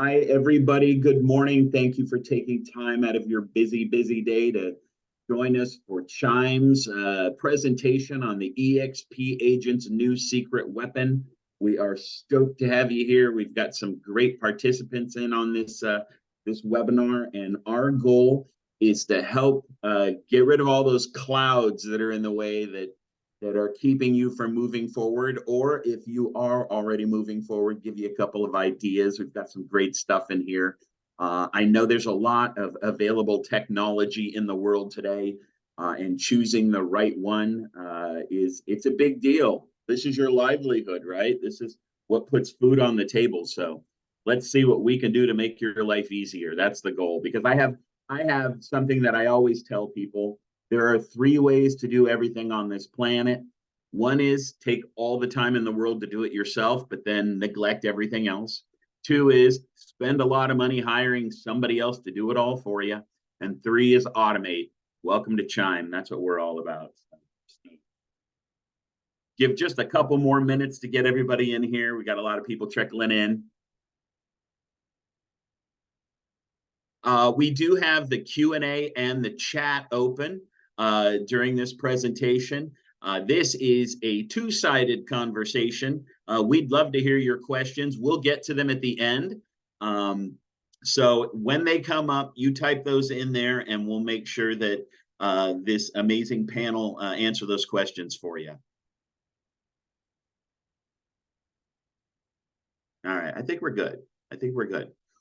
Hi, everybody. Good morning. Thank you for taking time out of your busy day to join us for Chime's presentation on the eXp agent's new secret weapon. We are stoked to have you here. We've got some great participants in on this webinar, and our goal is to help get rid of all those clouds that are in the way that are keeping you from moving forward, or if you are already moving forward, give you a couple of ideas. We've got some great stuff in here. I know there's a lot of available technology in the world today, and choosing the right one it's a big deal. This is your livelihood, right? This is what puts food on the table. So let's see what we can do to make your life easier. That's the goal, because I have something that I always tell people. There are 3 ways to do everything on this planet. One is take all the time in the world to do it yourself, but then neglect everything else. 2 is spend a lot of money hiring somebody else to do it all for you. And 3 is automate. Welcome to Chime. That's what we're all about. Give just a couple more minutes to get everybody in here. We got a lot of people trickling in. We do have the Q&A and the chat open during this presentation. This is a 2-sided conversation. We'd love to hear your questions. We'll get to them at the end. So when they come up, you type those in there, and we'll make sure that this amazing panel answer those questions for you. All right, I think we're good.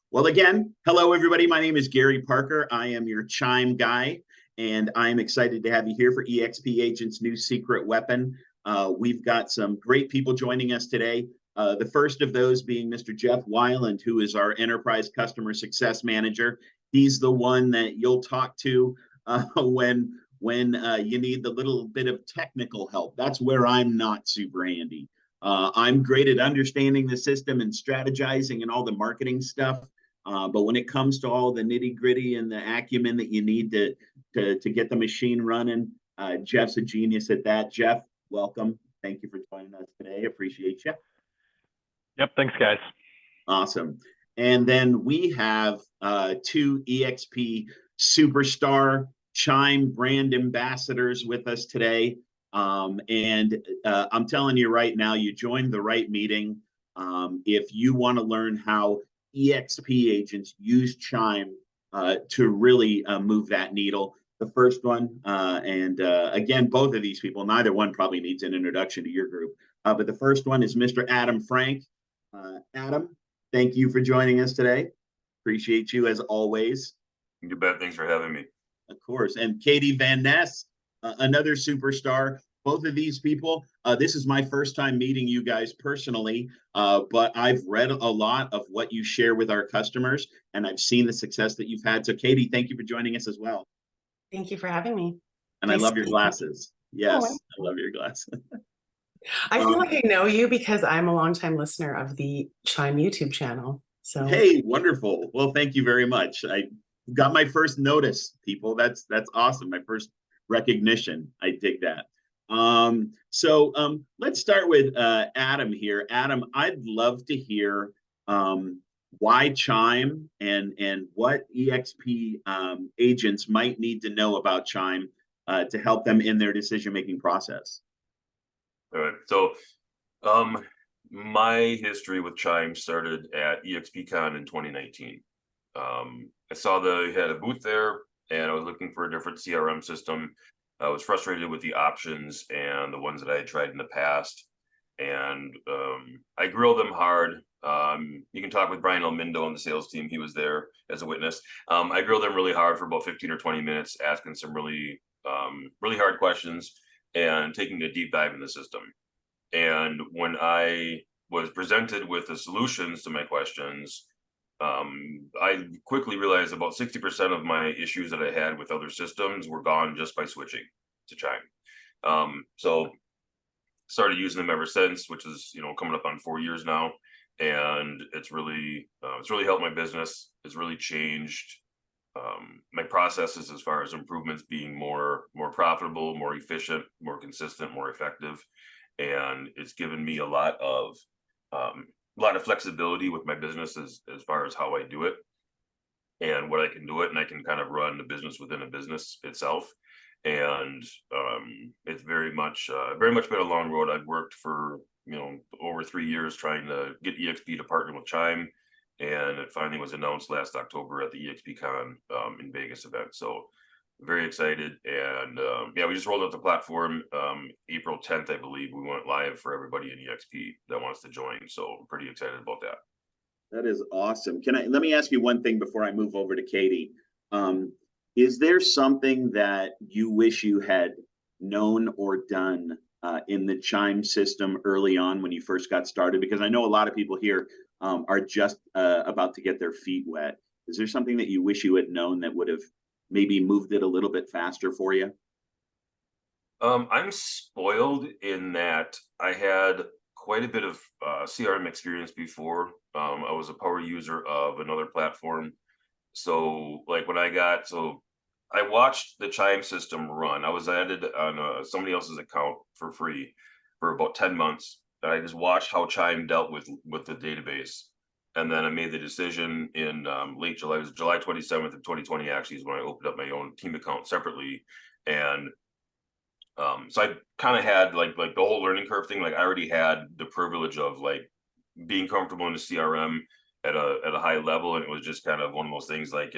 Well, again, hello, everybody. My name is Gary Parker. I am your Chime guy, and I'm excited to have you here for eXp Agent's new secret weapon. We've got some great people joining us today. The first of those being Mr. Jeff Weiland, who is our Enterprise Customer Success Manager. He's the one that you'll talk to when you need the little bit of technical help. That's where I'm not super handy. I'm great at understanding the system and strategizing and all the marketing stuff. But when it comes to all the nitty gritty and the acumen that you need to get the machine running, Jeff's a genius at that. Jeff, welcome. Thank you for joining us today. Appreciate you. Yep. Thanks, guys. Awesome. And then we have 2 eXp superstar Chime brand ambassadors with us today. I'm telling you right now, you joined the right meeting. If you want to learn how eXp agents use Chime to really move that needle. The first one, again, both of these people, neither one probably needs an introduction to your group, but the first one is Mr. Adam Frank. Adam, thank you for joining us today. Appreciate you as always. You bet. Thanks for having me. Of course. And Katie Van Ness, another superstar. Both of these people, this is my first time meeting you guys personally, but I've read a lot of what you share with our customers, and I've seen the success that you've had. So Katie, thank you for joining us as well. Thank you for having me. And nice, I love your glasses. Yes, I love your glasses. I feel like I know you because I'm a longtime listener of the Chime YouTube channel. So hey, wonderful. Well, thank you very much. I got my first notice, people. That's awesome. My first recognition. I dig that. Let's start with Adam here. Adam, I'd love to hear why Chime and what eXp agents might need to know about Chime to help them in their decision-making process. All right. So my history with Chime started at eXpCon in 2019. I saw they had a booth there, and I was looking for a different CRM system. I was frustrated with the options and the ones that I had tried in the past. And I grilled them hard. You can talk with Brian Almindo on the sales team. He was there as a witness. I grilled them really hard for about 15 or 20 minutes, asking some really hard questions and taking a deep dive in the system. And when I was presented with the solutions to my questions, I quickly realized about 60% of my issues that I had with other systems were gone just by switching to Chime. So started using them ever since, which is coming up on 4 years now, and it's really helped my business. It's really changed my processes as far as improvements being more profitable, more efficient, more consistent, more effective, and it's given me a lot of lot of flexibility with my business as far as how I do it and what I can do it, and I can kind of run the business within a business itself. And it's very much been a long road. I've worked for over 3 years trying to get eXp to partner with Chime, and it finally was announced last October at the eXp Con in Vegas event. So very excited, and yeah, we just rolled out the platform April 10th, I believe. We went live for everybody in eXp that wants to join, so I'm pretty excited about that. That is awesome. Let me ask you one thing before I move over to Katie. Is there something that you wish you had known or done in the Chime system early on when you first got started? Because I know a lot of people here are just about to get their feet wet. Is there something that you wish you had known that would have maybe moved it a little bit faster for you? I'm spoiled in that I had quite a bit of CRM experience before. I was a power user of another platform. So like when I watched the Chime system run. I was added on somebody else's account for free for about 10 months. And I just watched how Chime dealt with the database. And then I made the decision in late July. It was July 27th of 2020 actually is when I opened up my own team account separately. And so I kind of had like the whole learning curve thing. Like I already had the privilege of like being comfortable in the CRM at a high level, and it was just kind of one of those things like,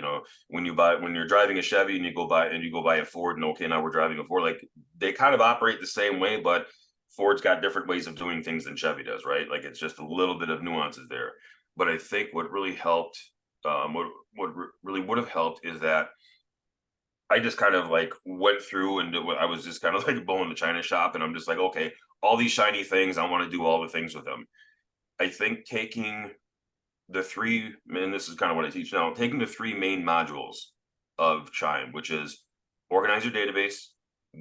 when you're driving a Chevy and you go buy a Ford, and okay, now we're driving a Ford, like they kind of operate the same way, but Ford's got different ways of doing things than Chevy does, right? Like it's just a little bit of nuances there. But I think what really helped, what really would have helped is that I just kind of like went through and I was just kind of like blowing the China shop, and I'm just like, okay, all these shiny things, I want to do all the things with them. I think taking the three, and this is kind of what I teach now, taking the three main modules of Chime, which is organize your database,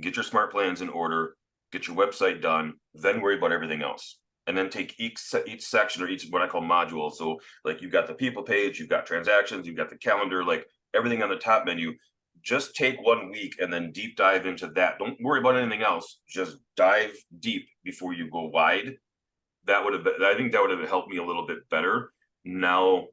get your smart plans in order, get your website done, then worry about everything else. And then take each section or each what I call module. So like you've got the people page, you've got transactions, you've got the calendar, like everything on the top menu. Just take 1 week and then deep dive into that. Don't worry about anything else. Just dive deep before you go wide. I think that would have helped me a little bit better. Now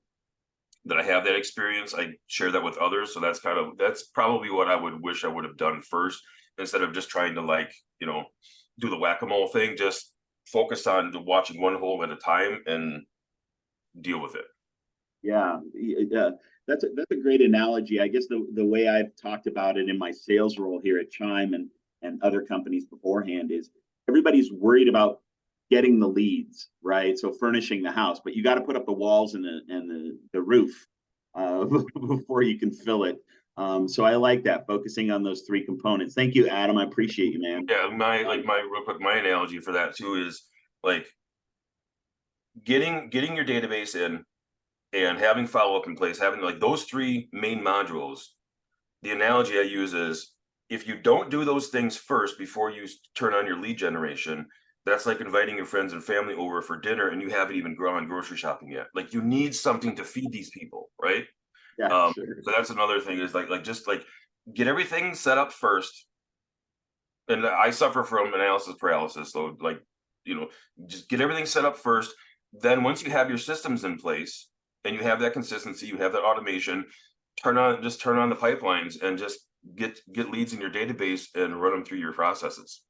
that I have that experience, I share that with others. So that's probably what I would wish I would have done first, instead of just trying to do the whack-a-mole thing. Just focus on watching one hole at a time and deal with it. Yeah, that's a great analogy. I guess the way I've talked about it in my sales role here at Chime and other companies beforehand is everybody's worried about getting the leads, right? So furnishing the house, but you got to put up the walls and the roof before you can fill it. So I like that, focusing on those three components. Thank you, Adam. I appreciate you, man. Yeah, my analogy for that too is like getting your database in and having follow-up in place, having like those three main modules. The analogy I use is if you don't do those things first before you turn on your lead generation, that's like inviting your friends and family over for dinner and you haven't even gone grocery shopping yet. Like you need something to feed these people, right? Yeah, sure. So that's another thing is just get everything set up first. And I suffer from analysis paralysis. So just get everything set up first. Then once you have your systems in place and you have that consistency, you have that automation, turn on the pipelines and just get leads in your database and run them through your processes.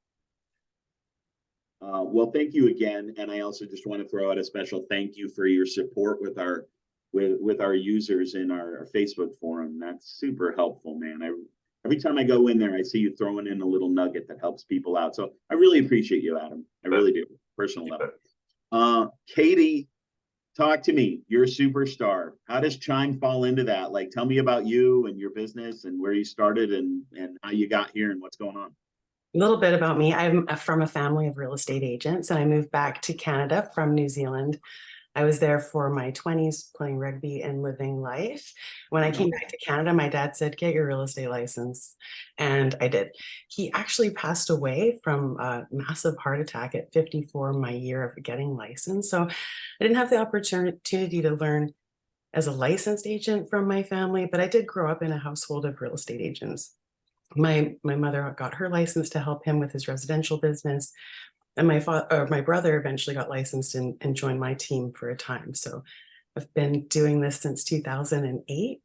Well, thank you again. And I also just want to throw out a special thank you for your support with our users in our Facebook forum. That's super helpful, man. Every time I go in there, I see you throwing in a little nugget that helps people out. So I really appreciate you, Adam. I really do, personal level. Katie, talk to me. You're a superstar. How does Chime fall into that? Like, tell me about you and your business and where you started and how you got here and what's going on. A little bit about me. I'm from a family of real estate agents, and I moved back to Canada from New Zealand. I was there for my 20s playing rugby and living life. When I came back to Canada, my dad said, get your real estate license. And I did. He actually passed away from a massive heart attack at 54, my year of getting licensed. So I didn't have the opportunity to learn as a licensed agent from my family, but I did grow up in a household of real estate agents. My mother got her license to help him with his residential business. And my brother eventually got licensed and joined my team for a time. So I've been doing this since 2008.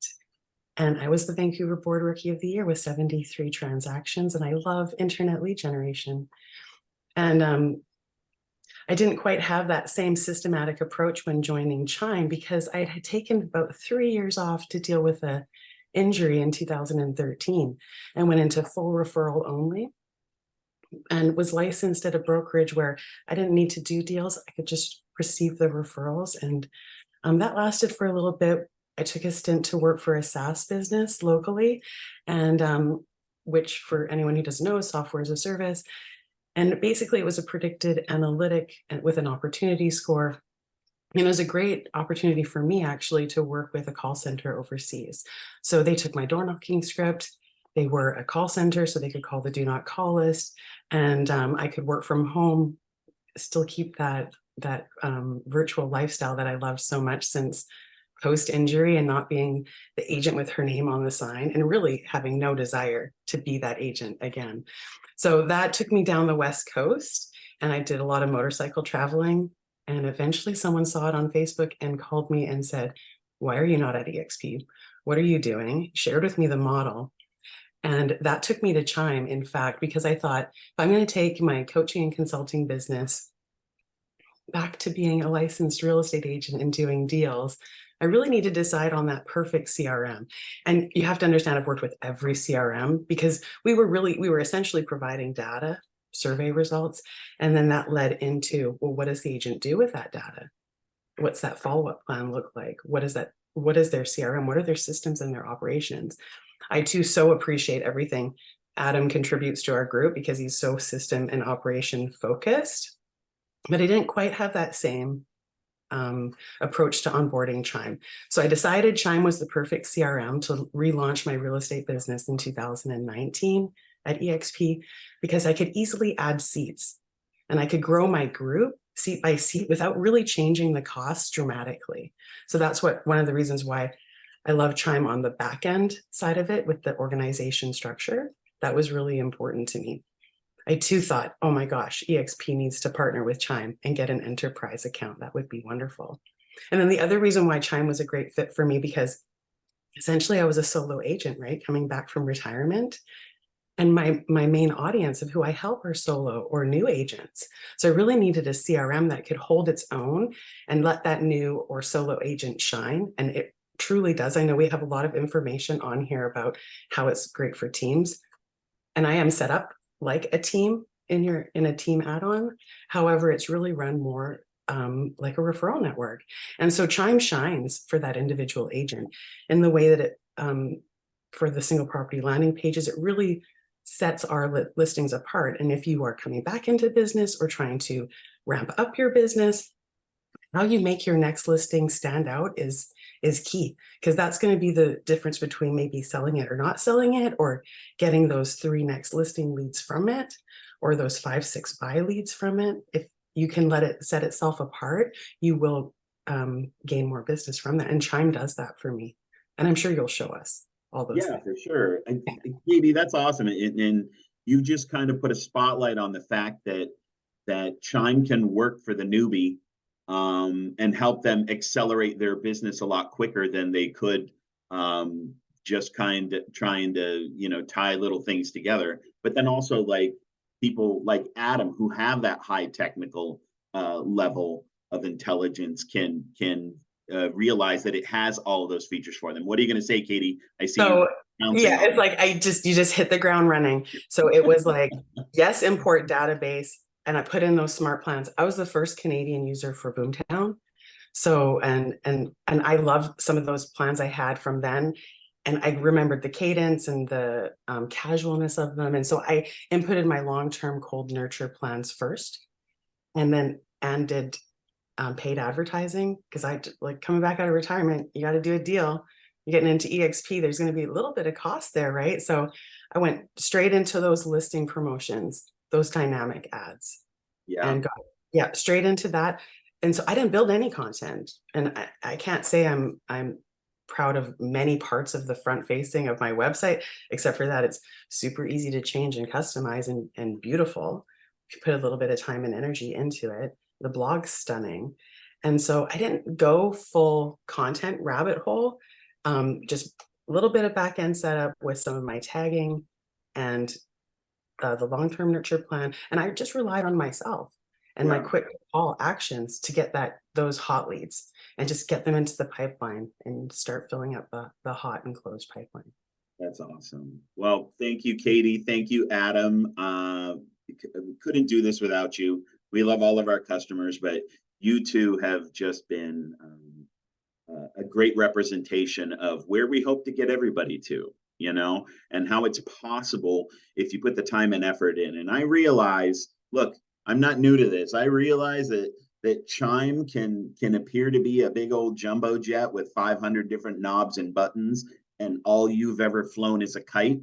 And I was the Vancouver Board Rookie of the Year with 73 transactions. And I love internet lead generation. And I didn't quite have that same systematic approach when joining Chime, because I had taken about 3 years off to deal with a injury in 2013 and went into full referral only, and was licensed at a brokerage where I didn't need to do deals. I could just receive the referrals. And that lasted for a little bit. I took a stint to work for a SaaS business locally, and which, for anyone who doesn't know, is software as a service. And basically it was a predicted analytic with an opportunity score. And it was a great opportunity for me actually to work with a call center overseas. So they took my door knocking script. They were a call center, so they could call the do not call list. And I could work from home, still keep that virtual lifestyle that I loved so much since post-injury, and not being the agent with her name on the sign, and really having no desire to be that agent again. So that took me down the West Coast, and I did a lot of motorcycle traveling. And eventually someone saw it on Facebook and called me and said, "Why are you not at eXp? What are you doing?" Shared with me the model. And that took me to Chime, in fact, because I thought, if I'm going to take my coaching and consulting business back to being a licensed real estate agent and doing deals, I really need to decide on that perfect CRM. And you have to understand, I've worked with every CRM, because we were essentially providing data, survey results. And then that led into, well, what does the agent do with that data? What's that follow-up plan look like? What is their CRM? What are their systems and their operations? I too so appreciate everything Adam contributes to our group, because he's so system and operation focused. But I didn't quite have that same approach to onboarding Chime. So I decided Chime was the perfect CRM to relaunch my real estate business in 2019 at eXp, because I could easily add seats and I could grow my group seat by seat without really changing the costs dramatically. So that's one of the reasons why I love Chime on the back end side of it, with the organization structure. That was really important to me. I too thought, oh my gosh, eXp needs to partner with Chime and get an enterprise account. That would be wonderful. And then the other reason why Chime was a great fit for me, because essentially I was a solo agent, right? Coming back from retirement. And my main audience of who I help are solo or new agents. So I really needed a CRM that could hold its own and let that new or solo agent shine. And it truly does. I know we have a lot of information on here about how it's great for teams. And I am set up like a team in a team add-on. However, it's really run more like a referral network. And so Chime shines for that individual agent in the way that it, for the single property landing pages, it really sets our listings apart. And if you are coming back into business or trying to ramp up your business, how you make your next listing stand out is key, because that's going to be the difference between maybe selling it or not selling it, or getting those 3 next listing leads from it, or those 5, 6 buy leads from it. If you can let it set itself apart, you will gain more business from that. And Chime does that for me. And I'm sure you'll show us all those Yeah, things. for sure. And Katie, that's awesome. And you just kind of put a spotlight on the fact that Chime can work for the newbie, and help them accelerate their business a lot quicker than they could, just kind of trying to, tie little things together. But then also, like, people like Adam, who have that high technical level of intelligence, can realize that it has all of those features for them. What are you going to say, Katie? I see So you. yeah, it's like you just hit the ground running. So it was like, yes, import database, and I put in those smart plans. I was the first Canadian user for Boomtown. So and I loved some of those plans I had from then. And I remembered the cadence and the casualness of them. And so I inputted my long-term cold nurture plans first, and then did paid advertising, because I like coming back out of retirement, you got to do a deal. You're getting into eXp, there's going to be a little bit of cost there, right? So I went straight into those listing promotions, those dynamic ads, and got straight into that. And so I didn't build any content, and I can't say I'm proud of many parts of the front facing of my website, except for that it's super easy to change and customize and beautiful. put a little bit of time and energy into it. The blog's stunning. And so I didn't go full content rabbit hole, just a little bit of back end setup with some of my tagging and the long-term nurture plan. And I just relied on myself and my Yeah. quick call actions to get those hot leads and just get them into the pipeline and start filling up the hot and closed pipeline. That's awesome. Well, thank you, Katie. Thank you, Adam. We couldn't do this without you. We love all of our customers, but you two have just been a great representation of where we hope to get everybody to, and how it's possible if you put the time and effort in. And I realize, look, I'm not new to this. I realize that Chime can appear to be a big old jumbo jet with 500 different knobs and buttons, and all you've ever flown is a kite.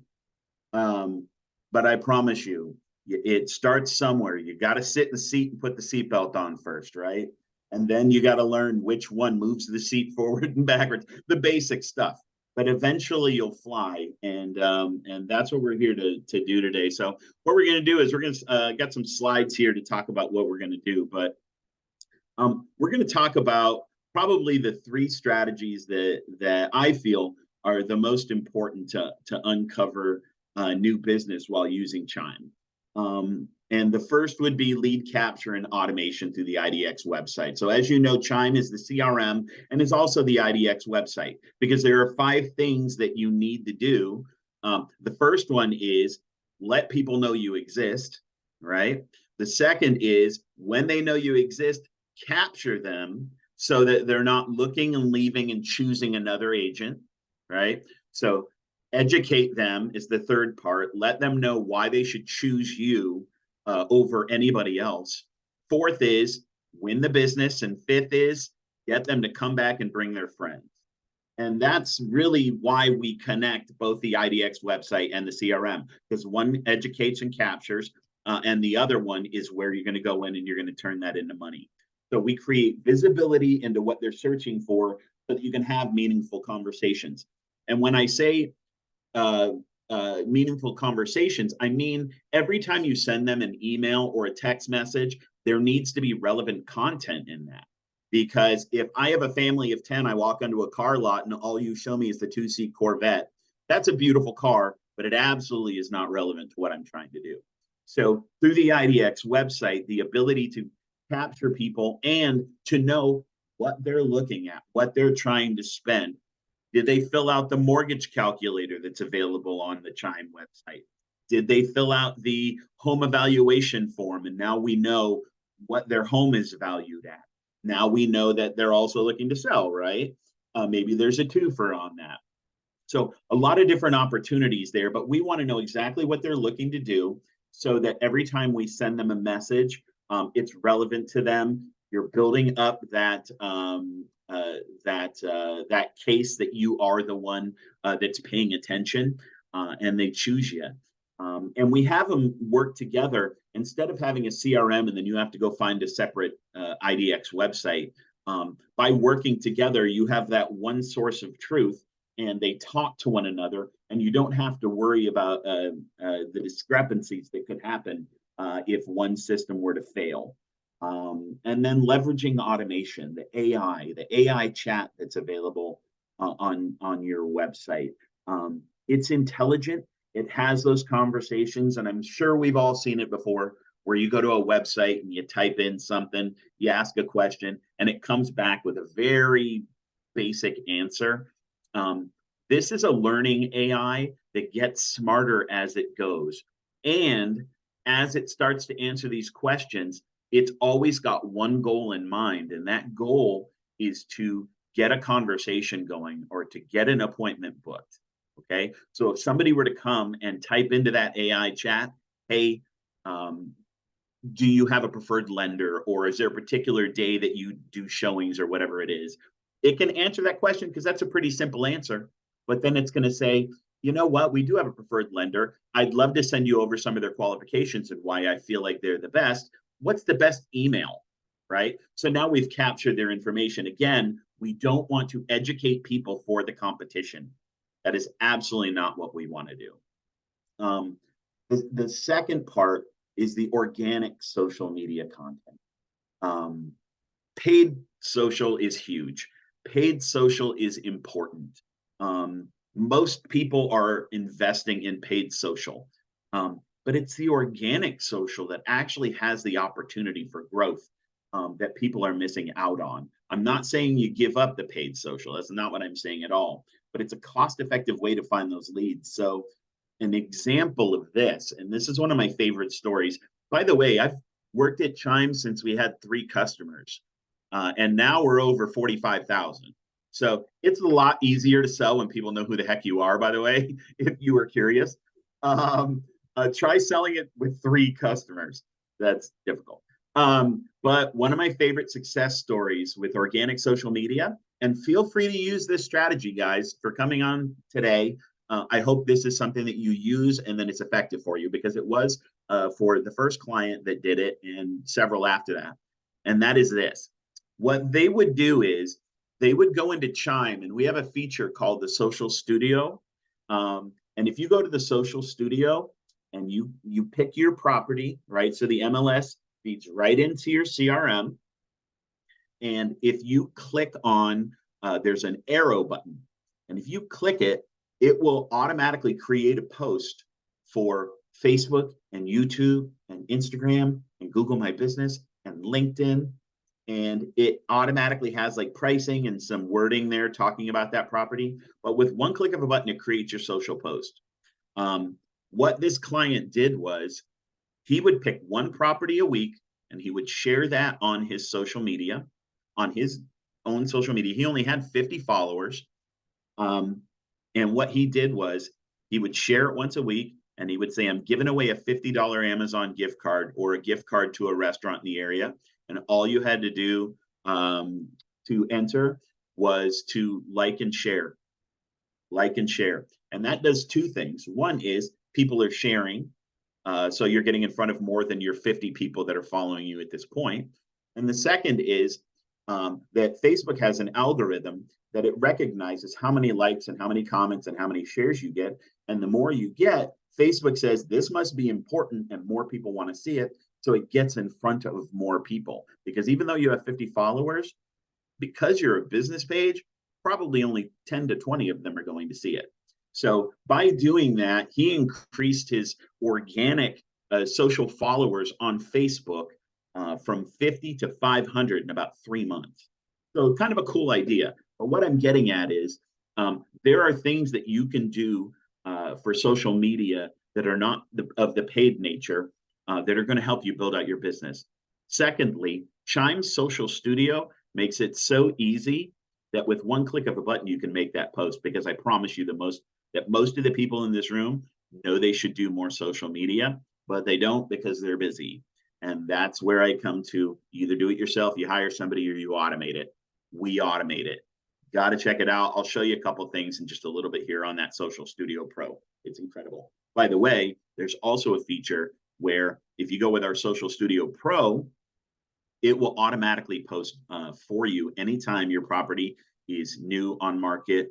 But I promise you, it starts somewhere. You got to sit in the seat and put the seatbelt on first, right? And then you got to learn which one moves the seat forward and backwards, the basic stuff. But eventually you'll fly, and that's what we're here to do today. So what we're going to do is we're going to got some slides here to talk about what we're going to do, but we're going to talk about probably the 3 strategies that I feel are the most important to uncover new business while using Chime. And the first would be lead capture and automation through the IDX website. So as you know, Chime is the CRM and is also the IDX website, because there are 5 things that you need to do. The first one is let people know you exist, right? The second is when they know you exist, capture them so that they're not looking and leaving and choosing another agent, right? So educate them is the third part. Let them know why they should choose you over anybody else. Fourth is win the business. And fifth is get them to come back and bring their friends. And that's really why we connect both the IDX website and the CRM, because one educates and captures, and the other one is where you're going to go in and you're going to turn that into money. So we create visibility into what they're searching for so that you can have meaningful conversations. And when I say meaningful conversations, I mean, every time you send them an email or a text message, there needs to be relevant content in that. Because if I have a family of 10, I walk onto a car lot and all you show me is the 2-seat Corvette, that's a beautiful car, but it absolutely is not relevant to what I'm trying to do. So through the IDX website, the ability to capture people and to know what they're looking at, what they're trying to spend. Did they fill out the mortgage calculator that's available on the Chime website? Did they fill out the home evaluation form? And now we know what their home is valued at. Now we know that they're also looking to sell, right? Maybe there's a twofer on that. So a lot of different opportunities there, but we want to know exactly what they're looking to do so that every time we send them a message, it's relevant to them. You're building up that that case that you are the one that's paying attention, and they choose you. And we have them work together instead of having a CRM and then you have to go find a separate IDX website. By working together, you have that one source of truth, and they talk to one another, and you don't have to worry about the discrepancies that could happen if one system were to fail. And then leveraging automation, the AI chat that's available on your website. It's intelligent. It has those conversations, and I'm sure we've all seen it before, where you go to a website and you type in something, you ask a question, and it comes back with a very basic answer. This is a learning AI that gets smarter as it goes. And as it starts to answer these questions, it's always got one goal in mind, and that goal is to get a conversation going or to get an appointment booked. Okay, so if somebody were to come and type into that AI chat, hey, do you have a preferred lender, or is there a particular day that you do showings or whatever it is? It can answer that question because that's a pretty simple answer. But then it's going to say, you know what, we do have a preferred lender. I'd love to send you over some of their qualifications and why I feel like they're the best. What's the best email, right? So now we've captured their information. Again, we don't want to educate people for the competition. That is absolutely not what we want to do. The second part is the organic social media content. Paid social is huge. Paid social is important. Most people are investing in paid social, but it's the organic social that actually has the opportunity for growth that people are missing out on. I'm not saying you give up the paid social. That's not what I'm saying at all, but it's a cost-effective way to find those leads. So an example of this, and this is one of my favorite stories. By the way, I've worked at Chime since we had 3 customers, and now we're over 45,000. So it's a lot easier to sell when people know who the heck you are, by the way, if you were curious. Try selling it with 3 customers. That's difficult. But one of my favorite success stories with organic social media, and feel free to use this strategy, guys, for coming on today. I hope this is something that you use and then it's effective for you, because it was for the first client that did it and several after that. And that is this. What they would do is they would go into Chime, and we have a feature called the Social Studio. And if you go to the Social Studio and you pick your property, right? So the MLS feeds right into your CRM. And if you click on, there's an arrow button. And if you click it, it will automatically create a post for Facebook and YouTube and Instagram and Google My Business and LinkedIn. And it automatically has like pricing and some wording there talking about that property. But with one click of a button, it creates your social post. What this client did was he would pick one property a week and he would share that on his social media, on his own social media. He only had 50 followers. And what he did was he would share it once a week, and he would say, I'm giving away a $50 Amazon gift card or a gift card to a restaurant in the area. And all you had to do to enter was to like and share. And that does 2 things. One is people are sharing. So you're getting in front of more than your 50 people that are following you at this point. And the second is that Facebook has an algorithm that it recognizes how many likes and how many comments and how many shares you get. And the more you get, Facebook says this must be important and more people want to see it. So it gets in front of more people, because even though you have 50 followers, because you're a business page, probably only 10 to 20 of them are going to see it. So by doing that, he increased his organic social followers on Facebook from 50 to 500 in about 3 months. So kind of a cool idea. But what I'm getting at is there are things that you can do for social media that are not of the paid nature that are going to help you build out your business. Secondly, Chime's Social Studio makes it so easy that with one click of a button, you can make that post, because I promise you that most of the people in this room know they should do more social media, but they don't because they're busy. And that's where I come to: either do it yourself, you hire somebody, or you automate it. We automate it. Got to check it out. I'll show you a couple things in just a little bit here on that Social Studio Pro. It's incredible. By the way, there's also a feature where if you go with our Social Studio Pro, it will automatically post for you anytime your property is new on market,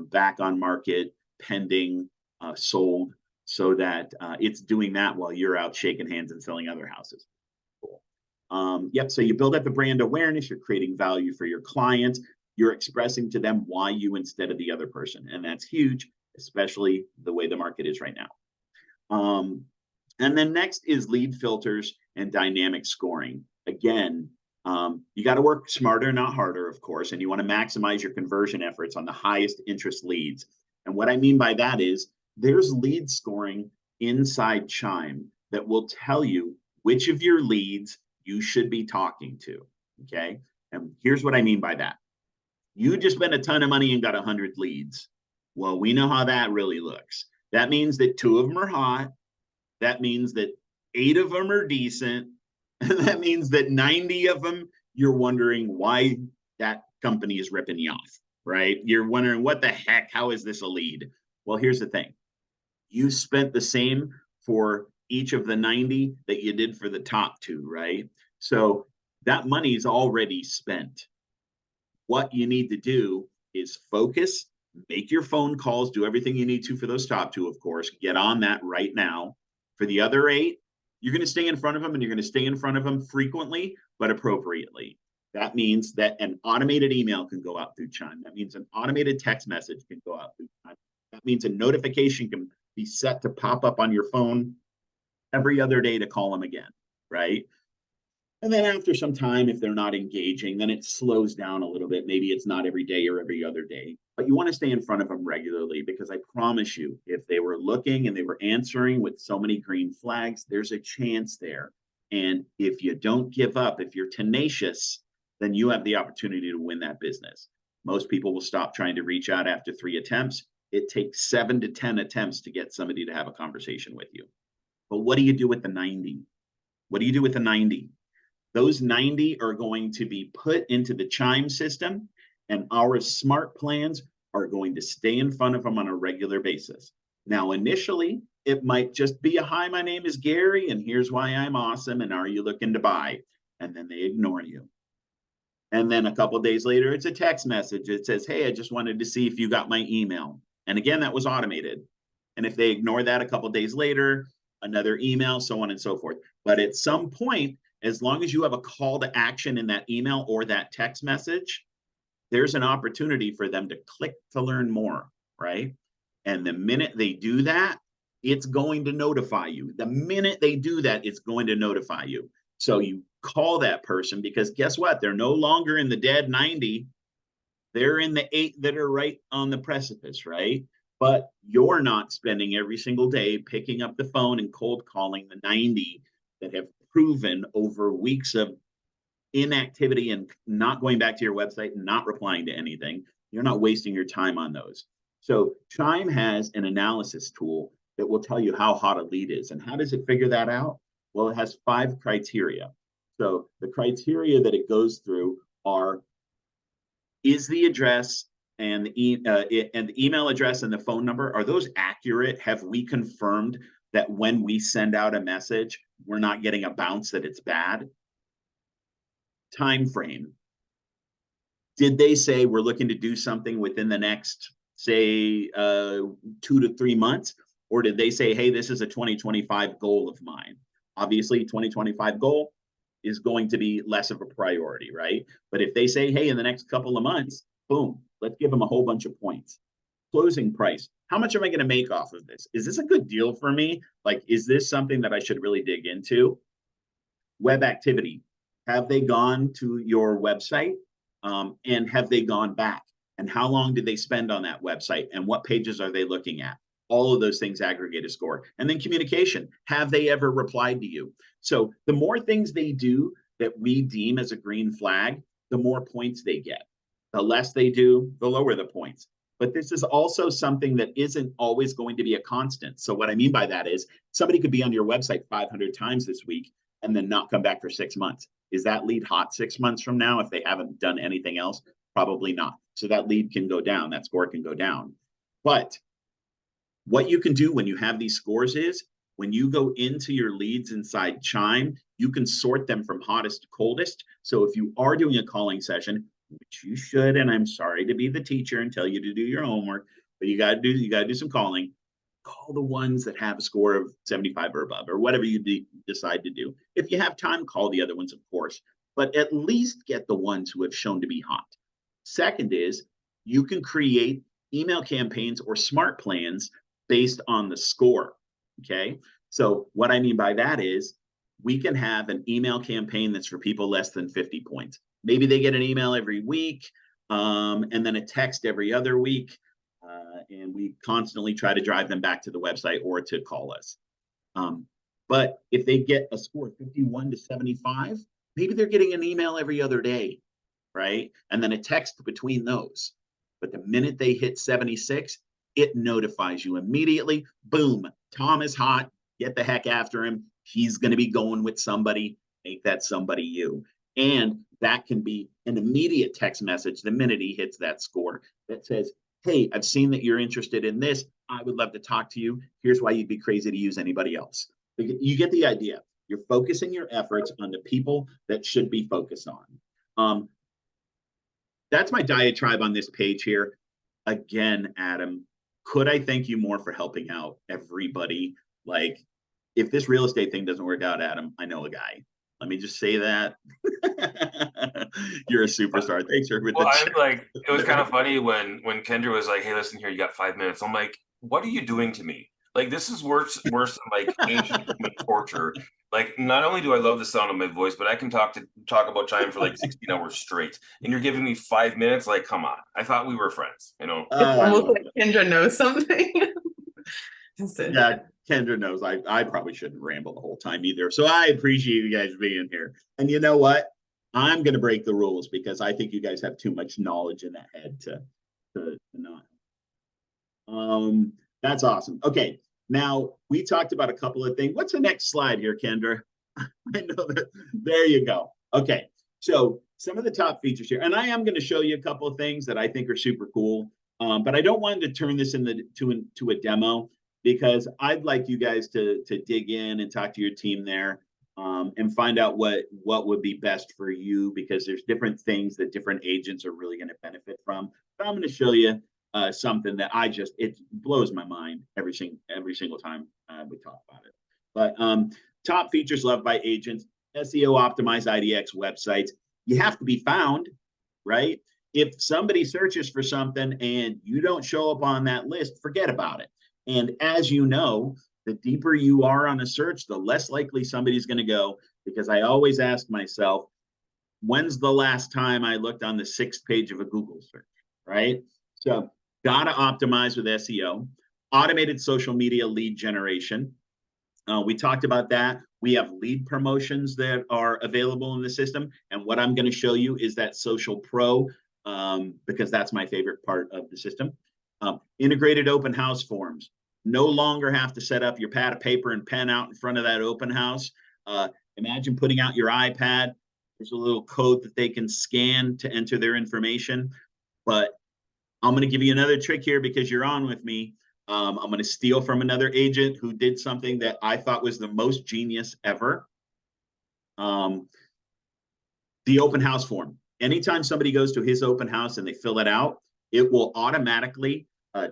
back on market, pending, sold, so that it's doing that while you're out shaking hands and selling other houses. Cool. Yep, so you build up the brand awareness, you're creating value for your clients, you're expressing to them why you instead of the other person. And that's huge, especially the way the market is right now. And then next is lead filters and dynamic scoring. Again, you got to work smarter, not harder, of course, and you want to maximize your conversion efforts on the highest interest leads. And what I mean by that is there's lead scoring inside Chime that will tell you which of your leads you should be talking to, okay? And here's what I mean by that. You just spent a ton of money and got 100 leads. Well, we know how that really looks. That means that 2 of them are hot. That means that 8 of them are decent. And that means that 90 of them, you're wondering why that company is ripping you off, right? You're wondering, what the heck? How is this a lead? Well, here's the thing. You spent the same for each of the 90 that you did for the top 2, right? So that money is already spent. What you need to do is focus, make your phone calls, do everything you need to for those top 2, of course. Get on that right now. For the other 8, You're going to stay in front of them, and you're going to stay in front of them frequently, but appropriately. That means that an automated email can go out through Chime. That means an automated text message can go out through Chime. That means a notification can be set to pop up on your phone every other day to call them again, right? And then after some time, if they're not engaging, then it slows down a little bit. Maybe it's not every day or every other day, but you want to stay in front of them regularly, because I promise you, if they were looking and they were answering with so many green flags, there's a chance there. And if you don't give up, if you're tenacious, then you have the opportunity to win that business. Most people will stop trying to reach out after 3 attempts. It takes 7 to 10 attempts to get somebody to have a conversation with you. But what do you do with the 90? What do you do with the 90? Those 90 are going to be put into the Chime system, and our smart plans are going to stay in front of them on a regular basis. Now, initially, it might just be a, hi, my name is Gary, and here's why I'm awesome, and are you looking to buy? And then they ignore you. And then a couple of days later, it's a text message. It says, hey, I just wanted to see if you got my email. And again, that was automated. And if they ignore that a couple of days later, another email, so on and so forth. But at some point, as long as you have a call to action in that email or that text message, there's an opportunity for them to click to learn more, right? And the minute they do that, it's going to notify you. The minute they do that, it's going to notify you. So you call that person, because guess what? They're no longer in the dead 90. They're in the 8 that are right on the precipice, right? But you're not spending every single day picking up the phone and cold calling the 90 that have proven over weeks of inactivity and not going back to your website and not replying to anything. You're not wasting your time on those. So Chime has an analysis tool that will tell you how hot a lead is. And how does it figure that out? Well, it has 5 criteria. So the criteria that it goes through are, is the address and the email address and the phone number, are those accurate? Have we confirmed that when we send out a message, we're not getting a bounce that it's bad? Time frame. Did they say we're looking to do something within the next, say, 2 to 3 months? Or did they say, hey, this is a 2025 goal of mine? Obviously, 2025 goal is going to be less of a priority, right? But if they say, hey, in the next couple of months, boom, let's give them a whole bunch of points. Closing price. How much am I going to make off of this? Is this a good deal for me? Like, is this something that I should really dig into? Web activity. Have they gone to your website? And have they gone back? And how long did they spend on that website? And what pages are they looking at? All of those things aggregate a score. And then communication. Have they ever replied to you? So the more things they do that we deem as a green flag, the more points they get. The less they do, the lower the points. But this is also something that isn't always going to be a constant. So what I mean by that is, somebody could be on your website 500 times this week and then not come back for 6 months. Is that lead hot 6 months from now if they haven't done anything else? Probably not. So that lead can go down, that score can go down. But what you can do when you have these scores is, when you go into your leads inside Chime, you can sort them from hottest to coldest. So if you are doing a calling session, which you should, and I'm sorry to be the teacher and tell you to do your homework, but you got to do some calling. Call the ones that have a score of 75 or above, or whatever you decide to do. If you have time, call the other ones, of course, but at least get the ones who have shown to be hot. Second is, you can create email campaigns or smart plans based on the score. Okay. So what I mean by that is, we can have an email campaign that's for people less than 50 points. Maybe they get an email every week, and then a text every other week. And we constantly try to drive them back to the website or to call us. But if they get a score of 51 to 75, maybe they're getting an email every other day, right? And then a text between those. But the minute they hit 76, it notifies you immediately. Boom, Tom is hot. Get the heck after him. He's going to be going with somebody. Make that somebody you. And that can be an immediate text message the minute he hits that score that says, hey, I've seen that you're interested in this. I would love to talk to you. Here's why you'd be crazy to use anybody else. You get the idea. You're focusing your efforts on the people that should be focused on. That's my diatribe on this page here. Again, Adam, could I thank you more for helping out everybody? Like, if this real estate thing doesn't work out, Adam, I know a guy. Let me just say that. You're a superstar. Thanks for with Well, the I'm chat. like, it was kind of funny when Kendra was like, "Hey, listen here, you got 5 minutes." I'm like, "What are you doing to me? Like, this is worse than like ancient human torture." Like, not only do I love the sound of my voice, but I can talk about Chime for like 16 hours straight, and you're giving me 5 minutes. Like, come on! I thought we were friends, you know. It's I almost love like Kendra knows something. Yeah, Kendra knows I probably shouldn't ramble the whole time either. So I appreciate you guys being here. And you know what? I'm going to break the rules because I think you guys have too much knowledge in that head to not. That's awesome. Okay, now we talked about a couple of things. What's the next slide here, Kendra? I know that. There you go. Okay, so some of the top features here, and I am going to show you a couple of things that I think are super cool. But I don't want to turn this into a demo because I'd like you guys to dig in and talk to your team there, and find out what would be best for you, because there's different things that different agents are really going to benefit from. But I'm going to show you something that it blows my mind every single time we talk about it. But top features loved by agents: SEO optimized IDX websites. You have to be found, right? If somebody searches for something and you don't show up on that list, forget about it. And as you know, the deeper you are on a search, the less likely somebody's going to go, because I always ask myself, when's the last time I looked on the 6th page of a Google search, right? So gotta optimize with SEO. Automated social media lead generation. We talked about that. We have lead promotions that are available in the system. And what I'm going to show you is that Social Pro, because that's my favorite part of the system. Integrated open house forms. No longer have to set up your pad of paper and pen out in front of that open house. Imagine putting out your iPad. There's a little code that they can scan to enter their information. But I'm going to give you another trick here because you're on with me. I'm going to steal from another agent who did something that I thought was the most genius ever. The open house form. Anytime somebody goes to his open house and they fill it out, it will automatically,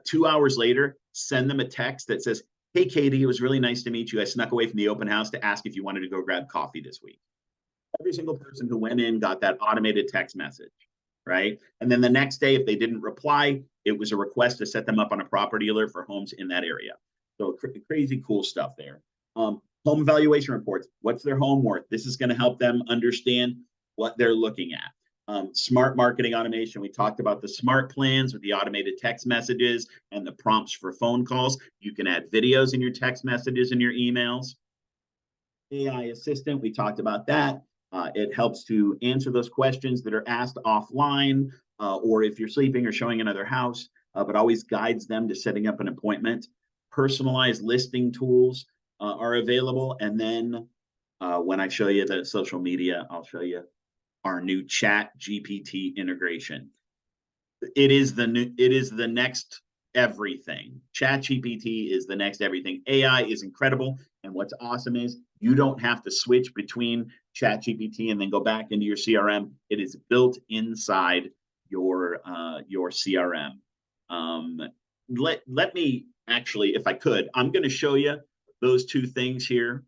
2 hours later, send them a text that says, "Hey, Katie, it was really nice to meet you. I snuck away from the open house to ask if you wanted to go grab coffee this week." Every single person who went in got that automated text message, right? And then the next day, if they didn't reply, it was a request to set them up on a property alert for homes in that area. So crazy cool stuff there. Home evaluation reports. What's their home worth? This is going to help them understand what they're looking at. Smart marketing automation. We talked about the smart plans with the automated text messages and the prompts for phone calls. You can add videos in your text messages and your emails. AI assistant. We talked about that. It helps to answer those questions that are asked offline, or if you're sleeping or showing another house, but always guides them to setting up an appointment. Personalized listing tools are available. And then when I show you the social media, I'll show you our new Chat GPT integration. It is the next everything. Chat GPT is the next everything. AI is incredible. And what's awesome is you don't have to switch between Chat GPT and then go back into your CRM. It is built inside your CRM. Let me actually, if I could, I'm going to show you those two things here.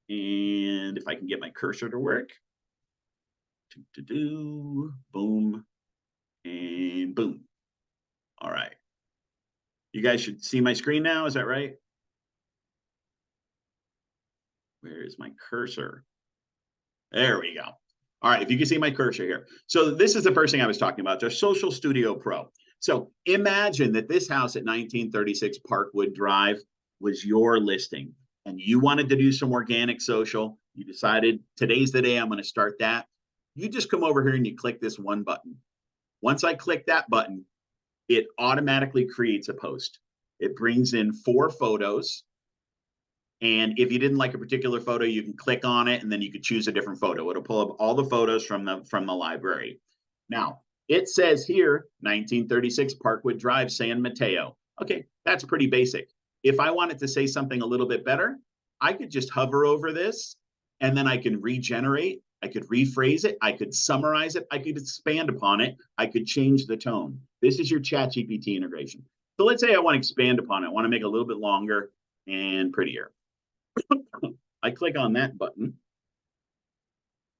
And if I can get my cursor to work. Boom. And boom. All right. You guys should see my screen now. Is that right? Where is my cursor? There we go. All right. If you can see my cursor here. So this is the first thing I was talking about, the Social Studio Pro. So imagine that this house at 1936 Parkwood Drive was your listing and you wanted to do some organic social. You decided today's the day I'm going to start that. You just come over here and you click this one button. Once I click that button, it automatically creates a post. It brings in 4 photos. And if you didn't like a particular photo, you can click on it and then you could choose a different photo. It'll pull up all the photos from the library. Now, it says here, 1936 Parkwood Drive, San Mateo. Okay, that's pretty basic. If I wanted to say something a little bit better, I could just hover over this and then I can regenerate. I could rephrase it. I could summarize it. I could expand upon it. I could change the tone. This is your ChatGPT integration. So let's say I want to expand upon it. I want to make it a little bit longer and prettier. I click on that button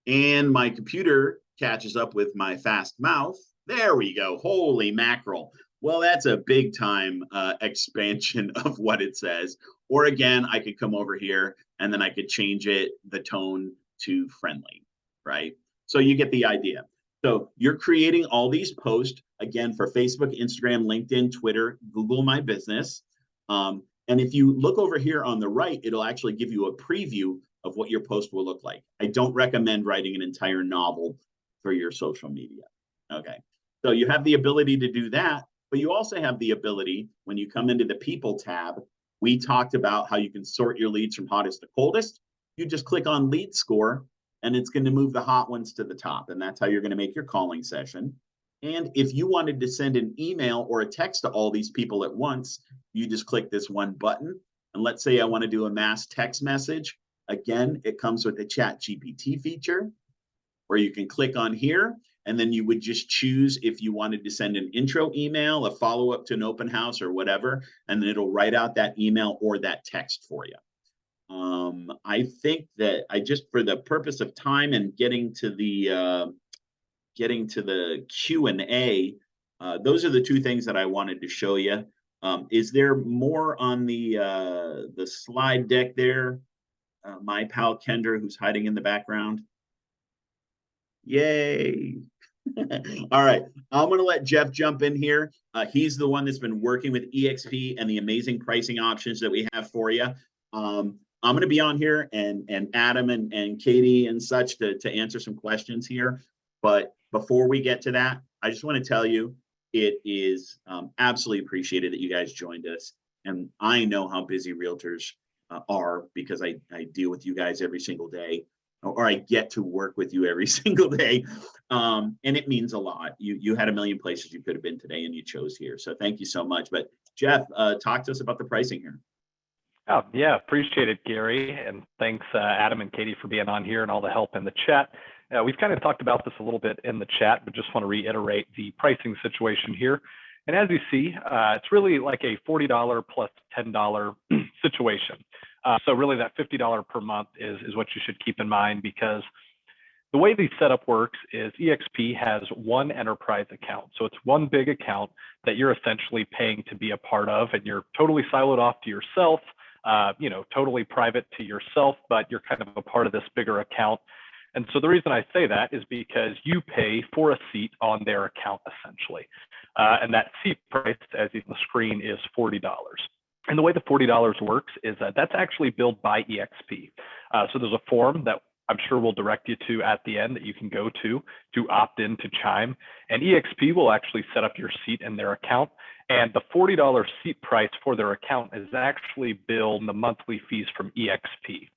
and my computer catches up with my fast mouth. There we go. Holy mackerel. Well, that's a big time expansion of what it says. Or again, I could come over here and then I could change the tone to friendly, right? So you get the idea. So you're creating all these posts, again, for Facebook, Instagram, LinkedIn, Twitter, Google My Business. And if you look over here on the right, it'll actually give you a preview of what your post will look like. I don't recommend writing an entire novel for your social media. Okay. So you have the ability to do that, but you also have the ability, when you come into the people tab, we talked about how you can sort your leads from hottest to coldest. You just click on lead score and it's going to move the hot ones to the top. And that's how you're going to make your calling session. And if you wanted to send an email or a text to all these people at once, you just click this one button. And let's say I want to do a mass text message. Again, it comes with the Chat GPT feature, where you can click on here, and then you would just choose if you wanted to send an intro email, a follow-up to an open house or whatever, and then it'll write out that email or that text for you. I think that for the purpose of time and getting to the Q&A, those are the two things that I wanted to show you. Is there more on the slide deck there? My pal Kender, who's hiding in the background. Yay. All right, I'm going to let Jeff jump in here. He's the one that's been working with eXp and the amazing pricing options that we have for you. I'm going to be on here and Adam and Katie and such to answer some questions here. But before we get to that, I just want to tell you, it is absolutely appreciated that you guys joined us. And I know how busy realtors are, because I deal with you guys every single day, or I get to work with you every single day. And it means a lot. You had a million places you could have been today and you chose here. So thank you so much. But Jeff, talk to us about the pricing here. Oh, yeah, appreciate it, Gary. And thanks, Adam and Katie, for being on here and all the help in the chat. We've kind of talked about this a little bit in the chat, but just want to reiterate the pricing situation here. And as you see, it's really like a $40 plus $10 situation. So really that $50 per month is what you should keep in mind, because the way the setup works is eXp has one enterprise account. So it's one big account that you're essentially paying to be a part of, and you're totally siloed off to yourself, totally private to yourself, but you're kind of a part of this bigger account. And so the reason I say that is because you pay for a seat on their account, essentially. And that seat price, as you see on the screen, is $40. And the way the $40 works is that that's actually billed by eXp. So there's a form that I'm sure we'll direct you to at the end that you can go to opt in to Chime. And eXp will actually set up your seat in their account. And the $40 seat price for their account is actually billed in the monthly fees from eXp.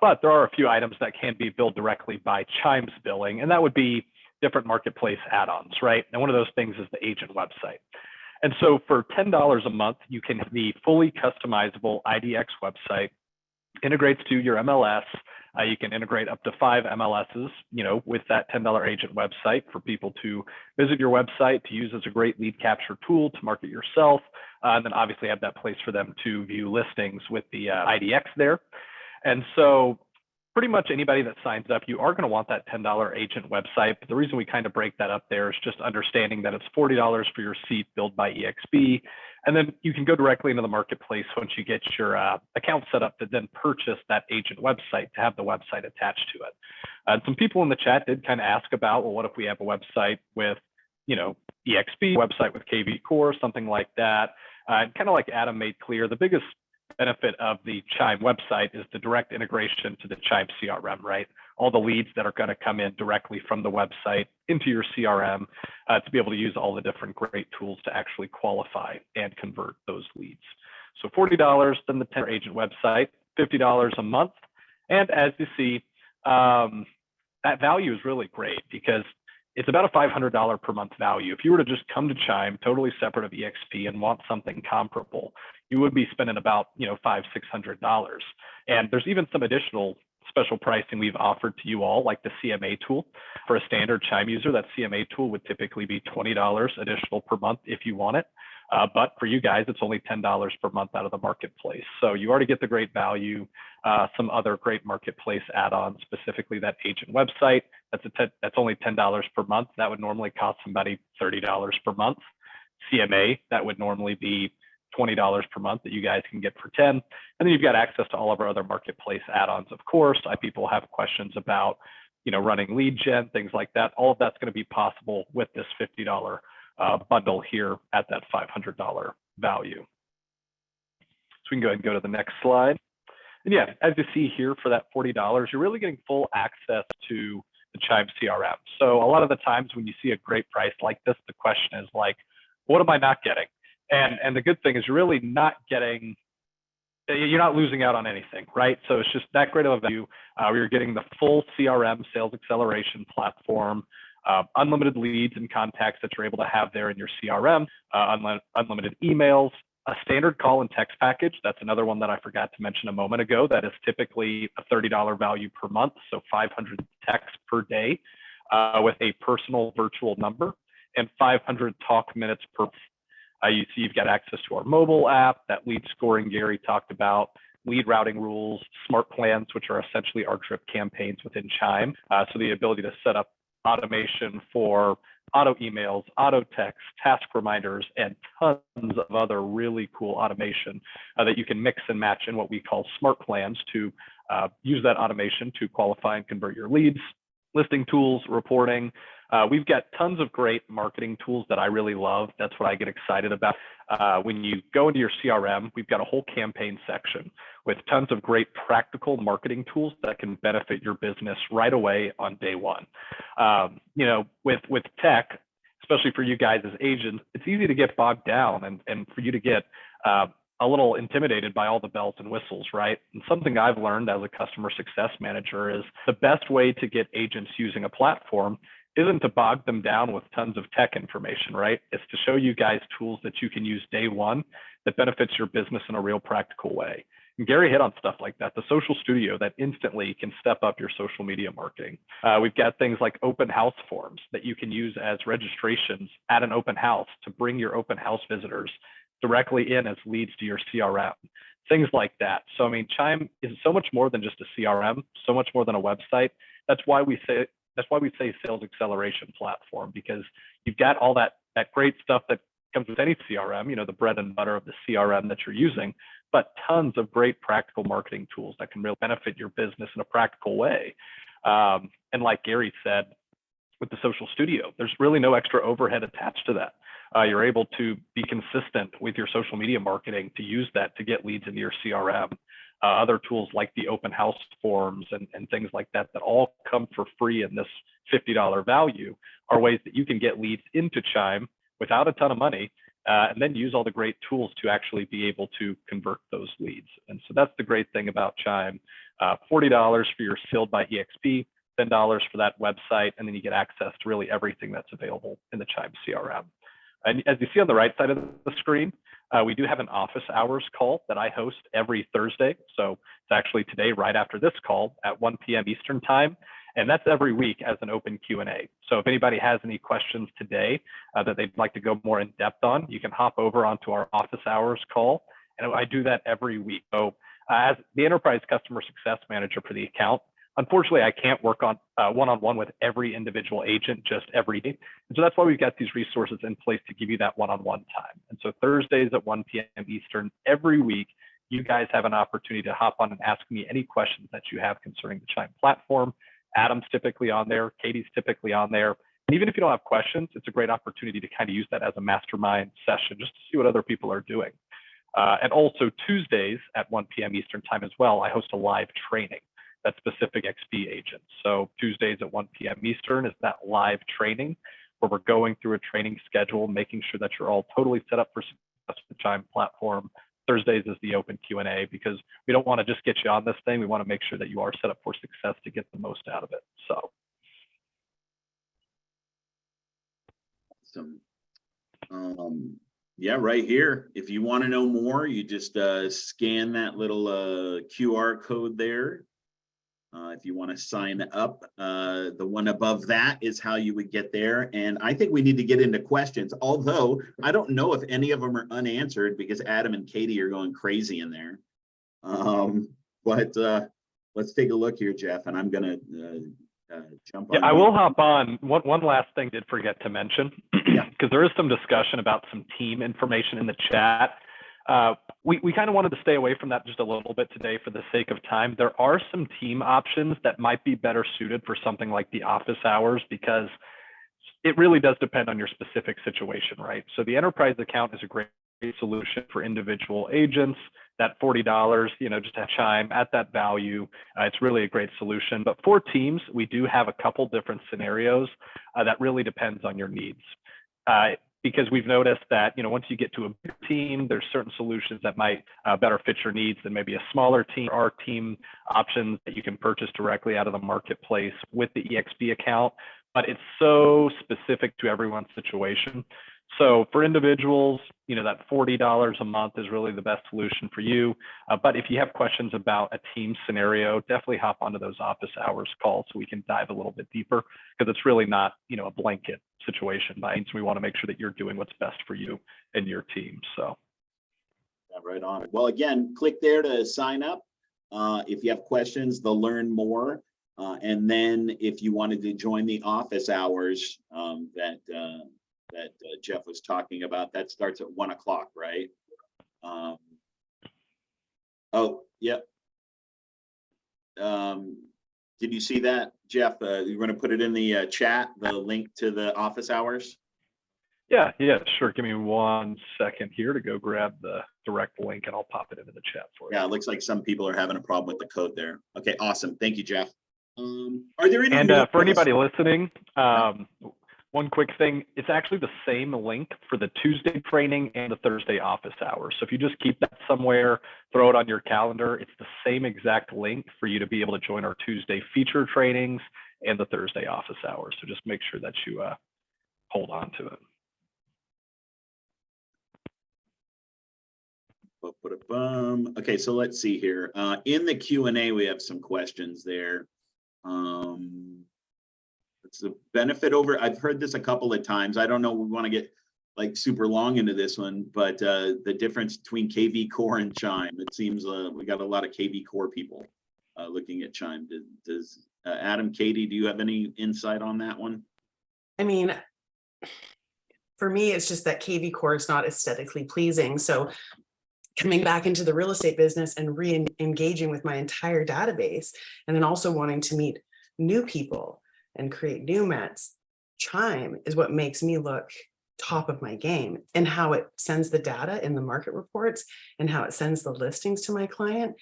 But there are a few items that can be billed directly by Chime's billing, and that would be different marketplace add-ons, right? And one of those things is the agent website. And so for $10 a month, you can have the fully customizable IDX website, integrates to your MLS. You can integrate up to 5 MLSs, with that $10 agent website for people to visit your website, to use as a great lead capture tool to market yourself, and then obviously have that place for them to view listings with the IDX there. And so pretty much anybody that signs up, you are going to want that $10 agent website. But the reason we kind of break that up there is just understanding that it's $40 for your seat billed by eXp. And then you can go directly into the marketplace once you get your account set up to then purchase that agent website to have the website attached to it. Some people in the chat did kind of ask about, well, what if we have a website with, eXp, website with KV Core, something like that. And kind of like Adam made clear, the biggest benefit of the Chime website is the direct integration to the Chime CRM, right? All the leads that are going to come in directly from the website into your CRM to be able to use all the different great tools to actually qualify and convert those leads. So $40, then the $10 agent website, $50 a month. And as you see, that value is really great because it's about a $500 per month value. If you were to just come to Chime, totally separate of eXp, and want something comparable, you would be spending about $500–600. And there's even some additional special pricing we've offered to you all, like the CMA tool. For a standard Chime user, that CMA tool would typically be $20 additional per month if you want it. But for you guys, it's only $10 per month out of the marketplace. So you already get the great value, some other great marketplace add-ons, specifically that agent website. That's only $10 per month. That would normally cost somebody $30 per month. CMA, that would normally be $20 per month that you guys can get for 10. And then you've got access to all of our other marketplace add-ons, of course. People have questions about, running lead gen, things like that. All of that's going to be possible with this $50 bundle here at that $500 value. So we can go ahead and go to the next slide. And yeah, as you see here, for that $40, you're really getting full access to the Chime CRM. So a lot of the times when you see a great price like this, the question is like, what am I not getting? And the good thing is you're really not getting, you're not losing out on anything, right? So it's just that great of a value. You're getting the full CRM sales acceleration platform, unlimited leads and contacts that you're able to have there in your CRM, unlimited emails, a standard call and text package. That's another one that I forgot to mention a moment ago. That is typically a $30 value per month, so 500 texts per day with a personal virtual number and 500 talk minutes per month. You see you've got access to our mobile app, that lead scoring Gary talked about, lead routing rules, smart plans, which are essentially our drip campaigns within Chime. So the ability to set up automation for auto emails, auto text, task reminders, and tons of other really cool automation that you can mix and match in what we call smart plans to use that automation to qualify and convert your leads, listing tools, reporting. We've got tons of great marketing tools that I really love. That's what I get excited about. When you go into your CRM, we've got a whole campaign section with tons of great practical marketing tools that can benefit your business right away on day one. With tech, especially for you guys as agents, it's easy to get bogged down and for you to get a little intimidated by all the bells and whistles, right? And something I've learned as a customer success manager is the best way to get agents using a platform isn't to bog them down with tons of tech information, right? It's to show you guys tools that you can use day one that benefits your business in a real practical way. And Gary hit on stuff like that. The social studio that instantly can step up your social media marketing. We've got things like open house forms that you can use as registrations at an open house to bring your open house visitors directly in as leads to your CRM, things like that. So, I mean, Chime is so much more than just a CRM, so much more than a website. That's why we say sales acceleration platform, because you've got all that great stuff that comes with any CRM, the bread and butter of the CRM that you're using, but tons of great practical marketing tools that can really benefit your business in a practical way. And like Gary said, with the social studio, there's really no extra overhead attached to that. You're able to be consistent with your social media marketing to use that to get leads into your CRM. Other tools like the open house forms and things like that all come for free in this $50 value are ways that you can get leads into Chime without a ton of money, and then use all the great tools to actually be able to convert those leads. And so that's the great thing about Chime. $40 for your Sealed by eXp, $10 for that website, and then you get access to really everything that's available in the Chime CRM. And as you see on the right side of the screen, we do have an office hours call that I host every Thursday. So it's actually today, right after this call at 1 p.m. Eastern time. And that's every week as an open Q&A. So if anybody has any questions today that they'd like to go more in depth on, you can hop over onto our office hours call. And I do that every week. So as the enterprise customer success manager for the account, unfortunately, I can't work on one-on-one with every individual agent just every day. And so that's why we've got these resources in place to give you that one-on-one time. And so Thursdays at 1 p.m. Eastern every week, you guys have an opportunity to hop on and ask me any questions that you have concerning the Chime platform. Adam's typically on there, Katie's typically on there. And even if you don't have questions, it's a great opportunity to kind of use that as a mastermind session just to see what other people are doing. And also Tuesdays at 1 p.m. Eastern time as well, I host a live training that's specific XP agents. So Tuesdays at 1 p.m. Eastern is that live training where we're going through a training schedule, making sure that you're all totally set up for success with the Chime platform. Thursdays is the open Q&A because we don't want to just get you on this thing. We want to make sure that you are set up for success to get the most out of it. So. Awesome. Yeah, right here. If you want to know more, you just scan that little QR code there. If you want to sign up, the one above that is how you would get there. And I think we need to get into questions, although I don't know if any of them are unanswered because Adam and Katie are going crazy in there. But let's take a look here, Jeff, and I'm going to jump on. Yeah, I will hop on. One last thing did forget to mention, because there is some discussion about some team information in the chat. We kind of wanted to stay away from that just a little bit today for the sake of time. There are some team options that might be better suited for something like the office hours, because it really does depend on your specific situation, right? So the enterprise account is a great solution for individual agents. That $40, just to Chime at that value, it's really a great solution. But for teams, we do have a couple different scenarios that really depends on your needs. Because we've noticed that, once you get to a big team, there's certain solutions that might better fit your needs than maybe a smaller team. Or team options that you can purchase directly out of the marketplace with the eXp account, but it's so specific to everyone's situation. So for individuals, that $40 a month is really the best solution for you. But if you have questions about a team scenario, definitely hop onto those office hours calls so we can dive a little bit deeper, because it's really not, a blanket situation. We want to make sure that you're doing what's best for you and your team. So. Yeah, right on. Well, again, click there to sign up. If you have questions, they'll learn more. And then if you wanted to join the office hours that Jeff was talking about, that starts at 1 o'clock, right? Oh, yep. Did you see that, Jeff? You're going to put it in the chat, the link to the office hours? Yeah, sure. Give me 1 second here to go grab the direct link, and I'll pop it into the chat for you. Yeah, it looks like some people are having a problem with the code there. Okay, awesome. Thank you, Jeff. Are there any? And for anybody listening, one quick thing, it's actually the same link for the Tuesday training and the Thursday office hours. So if you just keep that somewhere, throw it on your calendar, it's the same exact link for you to be able to join our Tuesday feature trainings and the Thursday office hours. So just make sure that you hold on to it. Okay, so let's see here. In the Q&A, we have some questions there. It's the benefit over. I've heard this a couple of times. I don't know. We want to get like super long into this one, but the difference between KV Core and Chime. It seems we got a lot of KV Core people looking at Chime. Does Adam, Katie, do you have any insight on that one? I mean, for me, it's just that KV Core is not aesthetically pleasing. So coming back into the real estate business and re-engaging with my entire database, and then also wanting to meet new people and create new mets, Chime is what makes me look top of my game, and how it sends the data in the market reports and how it sends the listings to my client.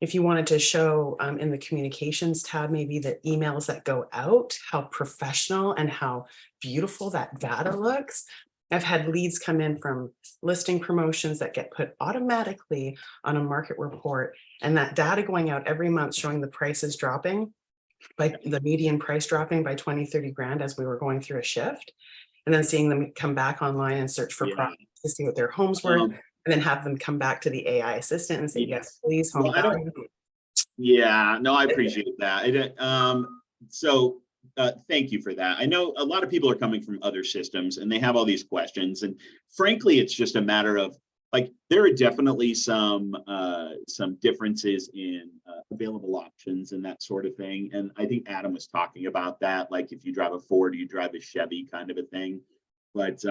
If you wanted to show in the communications tab, maybe the emails that go out, how professional and how beautiful that data looks. I've had leads come in from listing promotions that get put automatically on a market report, and that data going out every month showing the prices dropping, by the median price dropping by 20, 30 grand as we were going through a shift, and then seeing them come back online and search for properties to see what their homes were, and then have them come back to the AI assistant and say, yes, please, home value. Yeah, no, I appreciate that. So thank you for that. I know a lot of people are coming from other systems and they have all these questions, and frankly, it's just a matter of like, there are definitely some differences in available options and that sort of thing. And I think Adam was talking about that, like if you drive a Ford, you drive a Chevy kind of a thing. But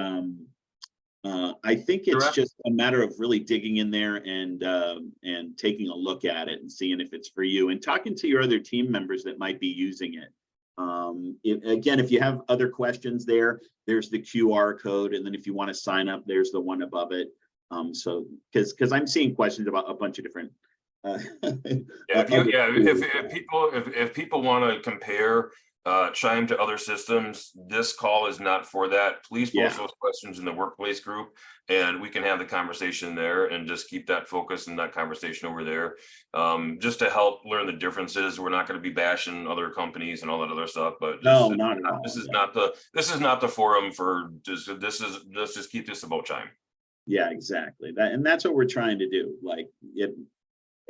I think it's just a matter of really digging in there and taking a look at it and seeing if it's for you, and talking to your other team members that might be using it. Again, if you have other questions there's the QR code, and then if you want to sign up, there's the one above it. So because I'm seeing questions about a bunch of different if people want to compare Chime to other systems, this call is not for that. Please post those questions in the workplace group, and we can have the conversation there and just keep that focus and that conversation over there, just to help learn the differences. We're not going to be bashing other companies and all that other stuff, but no, not at all. This is not the forum for let's just keep this about Chime. Yeah, exactly. And that's what we're trying to do. Like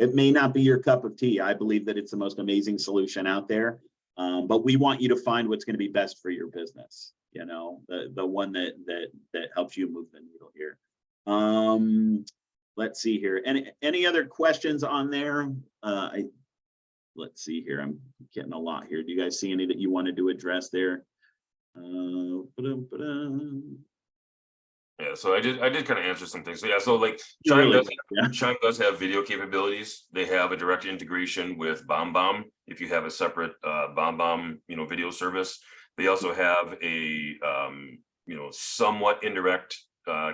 It may not be your cup of tea. I believe that it's the most amazing solution out there. But we want you to find what's going to be best for your business. You know, the one that helps you move the needle here. Let's see here. Any other questions on there? Let's see here. I'm getting a lot here. Do you guys see any that you wanted to address there? Yeah, so I did kind of answer some things. So yeah, so like Really? Chime does have video capabilities. They have a direct integration with BombBomb if you have a separate BombBomb, video service. They also have a somewhat indirect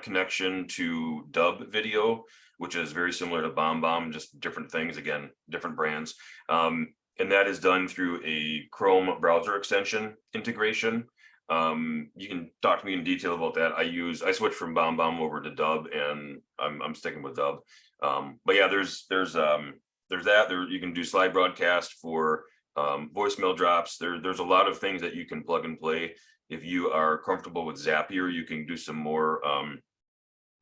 connection to Dub Video, which is very similar to BombBomb, just different things, again, different brands. And that is done through a Chrome browser extension integration. You can talk to me in detail about that. I switched from BombBomb over to Dub, and I'm sticking with Dub. But yeah, there's that. There you can do slide broadcast for voicemail drops. There's a lot of things that you can plug and play. If you are comfortable with Zapier, you can do some more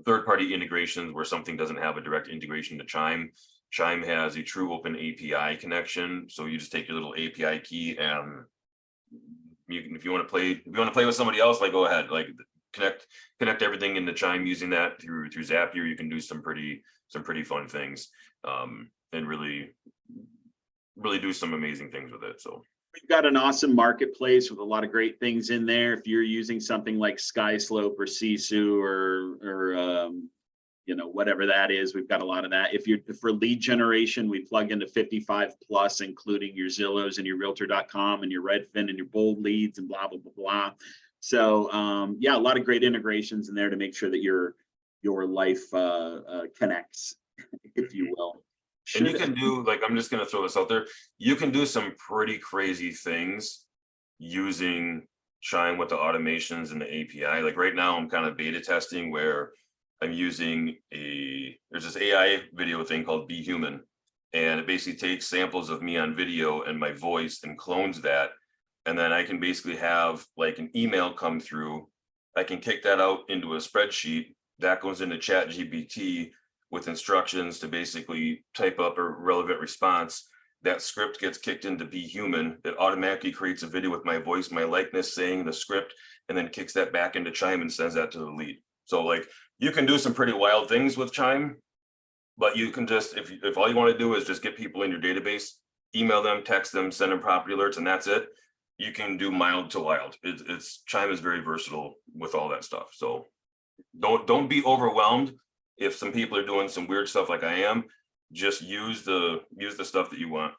third-party integrations where something doesn't have a direct integration to Chime. Chime has a true open API connection, so you just take your little API key and you can, if you want to play with somebody else, like go ahead, like connect everything into Chime using that through Zapier. You can do some pretty fun things, and really do some amazing things with it. So we've got an awesome marketplace with a lot of great things in there. If you're using something like SkySlope or Sisu or whatever that is, we've got a lot of that. For lead generation, we plug into 55 plus, including your Zillows and your Realtor.com and your Redfin and your Bold Leads and blah, blah, blah, blah. So yeah, a lot of great integrations in there to make sure that your life connects, if you will. And you can do, like, I'm just going to throw this out there. You can do some pretty crazy things using Chime with the automations and the API. Like right now, I'm kind of beta testing where I'm using there's this AI video thing called Be Human. And it basically takes samples of me on video and my voice and clones that. And then I can basically have like an email come through. I can kick that out into a spreadsheet that goes into ChatGPT with instructions to basically type up a relevant response. That script gets kicked into Be Human. It automatically creates a video with my voice, my likeness, saying the script, and then kicks that back into Chime and sends that to the lead. So like you can do some pretty wild things with Chime, but you can just, if all you want to do is just get people in your database, email them, text them, send them property alerts, and that's it. You can do mild to wild. Chime is very versatile with all that stuff. So don't be overwhelmed. If some people are doing some weird stuff like I am, just use the stuff that you want.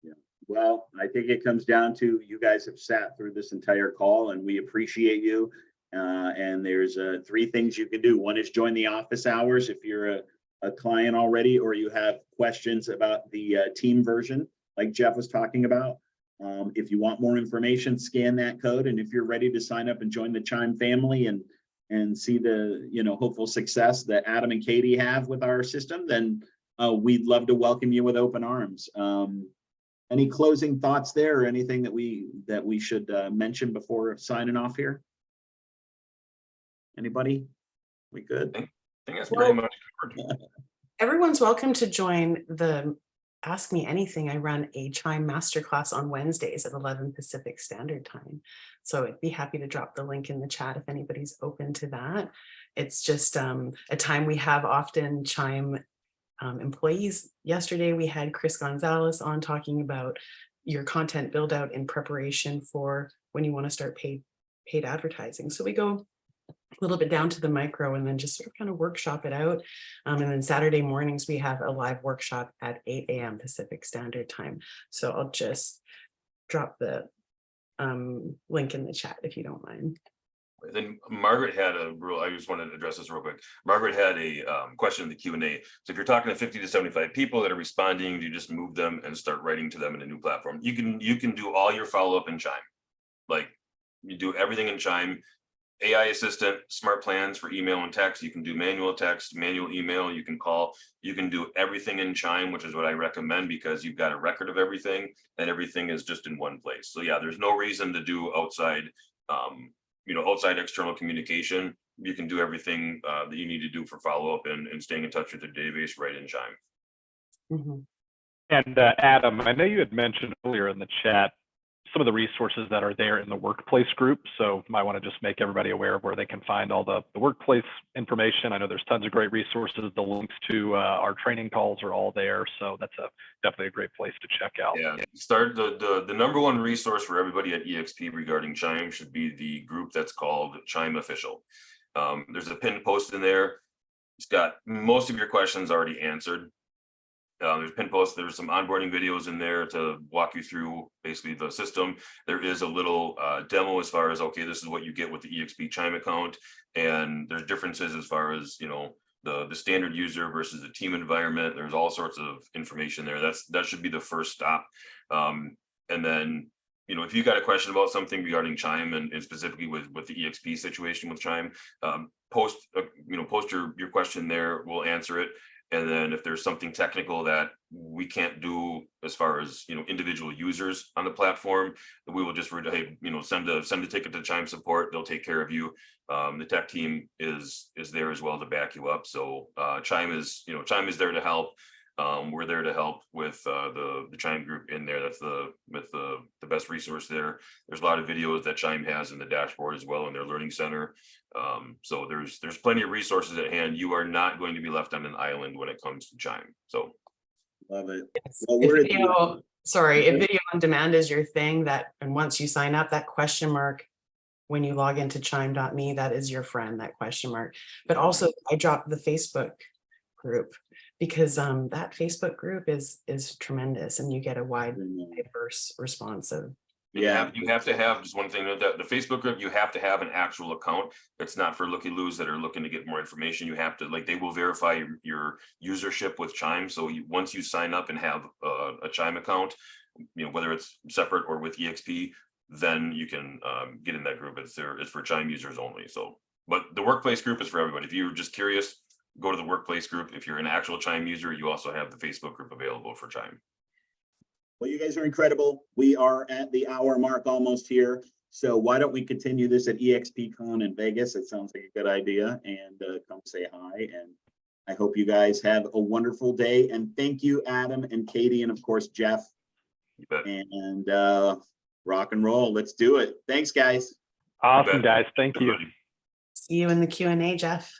Yeah. Well, I think it comes down to you guys have sat through this entire call and we appreciate you. And there's 3 things you can do. One is join the office hours if you're a client already, or you have questions about the team version, like Jeff was talking about. If you want more information, scan that code. And if you're ready to sign up and join the Chime family and see the hopeful success that Adam and Katie have with our system, then we'd love to welcome you with open arms. Any closing thoughts there, or anything that we should mention before signing off here? Anybody? We good? I think that's pretty much covered. Everyone's welcome to join the Ask Me Anything. I run a Chime masterclass on Wednesdays at 11 Pacific Standard Time. So I'd be happy to drop the link in the chat if anybody's open to that. It's just a time we have often Chime employees. Yesterday, we had Chris Gonzalez on talking about your content build out in preparation for when you want to start paid advertising. So we go a little bit down to the micro and then just sort of kind of workshop it out. And then Saturday mornings, we have a live workshop at 8 a.m. Pacific Standard Time. So I'll just drop the link in the chat if you don't mind. Then Margaret had I just wanted to address this real quick. Margaret had a question in the Q&A. So if you're talking to 50 to 75 people that are responding, you just move them and start writing to them in a new platform. You can do all your follow-up in Chime. Like you do everything in Chime. AI assistant, smart plans for email and text. You can do manual text, manual email. You can call. You can do everything in Chime, which is what I recommend because you've got a record of everything and everything is just in one place. So yeah, there's no reason to do outside, outside external communication. You can do everything that you need to do for follow-up and staying in touch with the database right in Chime. Mhm. And Adam, I know you had mentioned earlier in the chat some of the resources that are there in the workplace group. So might want to just make everybody aware of where they can find all the workplace information. I know there's tons of great resources. The links to our training calls are all there. So that's definitely a great place to check out. Yeah, start the number one resource for everybody at eXp regarding Chime should be the group that's called Chime Official. There's a pinned post in there. It's got most of your questions already answered. There's pin posts, there's some onboarding videos in there to walk you through basically the system. There is a little demo as far as, okay, this is what you get with the eXp Chime account. And there's differences as far as, you know, the standard user versus the team environment. There's all sorts of information there. That should be the first stop. And then, you know, if you got a question about something regarding Chime and specifically with the eXp situation with Chime, post your question there, we'll answer it. And then if there's something technical that we can't do as far as, you know, individual users on the platform, we will just, hey, you know, send a ticket to Chime support. They'll take care of you. The tech team is there as well to back you up. So Chime is there to help. We're there to help with the Chime group in there. That's the best resource there. There's a lot of videos that Chime has in the dashboard as well in their learning center. So there's plenty of resources at hand. You are not going to be left on an island when it comes to Chime. So Love it. Yes. Well, If we're at video, sorry, if video on demand is your thing, and once you sign up, that question mark when you log into chime.me, that is your friend, that question mark. But also I dropped the Facebook group because that Facebook group is tremendous and you get a wide, diverse response of. Yeah, you have to have just one thing that the Facebook group, you have to have an actual account. It's not for looky-loos that are looking to get more information. You have to, like, they will verify your usership with Chime. So once you sign up and have a Chime account, you know, whether it's separate or with eXp, then you can get in that group. It's for Chime users only. So, but the workplace group is for everybody. If you're just curious, go to the workplace group. If you're an actual Chime user, you also have the Facebook group available for Chime. well, you guys are incredible. We are at the hour mark almost here. So why don't we continue this at eXpCon in Vegas? It sounds like a good idea, and come say hi. And I hope you guys have a wonderful day. And thank you, Adam and Katie, and of course, Jeff. You bet. And rock and roll. Let's do it. Thanks, guys. Awesome, guys. Thank you. Everybody. See you in the Q&A, Jeff.